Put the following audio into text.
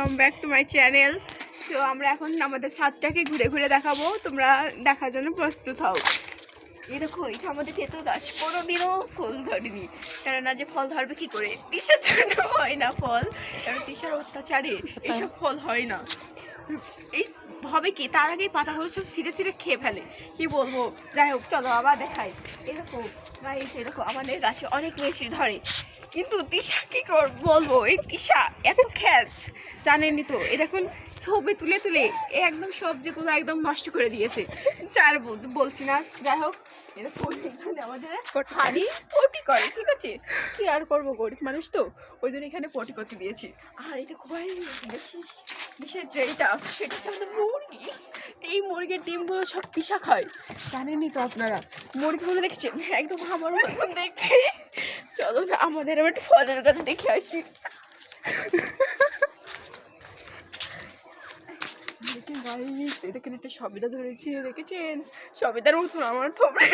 Welcome back to my channel. তো আমরা এখন আমাদের ছাদটাকে ঘুরে ঘুরে দেখাবো, তোমরা দেখার জন্য প্রস্তুত হও। এই দেখো, এটা আমাদের তেঁতুল গাছ, কোনোদিনও ফল ধরেনি। কেননা যে ফল ধরবে কি করে, তিসার জন্য হয় না ফল, কারণ তিসার অত্যাচারে এইসব ফল হয় না। এই হবে কি, তার আগেই পাতাগুলো সব ছিঁড়ে ছিঁড়ে খেয়ে ফেলে, কি বলবো। যাই হোক, চলো আবার দেখাই। এরকম গাইস, এরকম আমাদের গাছে অনেক বেশি ধরে, কিন্তু তিশা কি বলবো, এই তিশা এত খ্যাত জানেনই তো। এ দেখুন, ছবি তুলে তুলে একদম সবজিগুলো একদম নষ্ট করে দিয়েছে। চার বলছি না, যাই হোক। এরকম এখানে আমাদের হাড়ি পটি করে, ঠিক আছে, কি আর করবো, গরিব মানুষ তো, ওই জন্য এখানে পটি করতে দিয়েছি। আর এটা খুবই বিশেষ যেটা, সেটা হচ্ছে আমাদের মুরগি। এই মুরগির ডিমগুলো সব তিশা খায়, জানেনই তো আপনারা। মুরগিগুলো দেখছেন একদম আমার মতন দেখতে। চলো না, আমাদের আবার ফলের গাছ দেখে আসি। দেখেন গাইস, এটা কিন্তু একটা সবেদা ধরেছি, দেখেছেন? সবেদার মতন আমার থোবড়া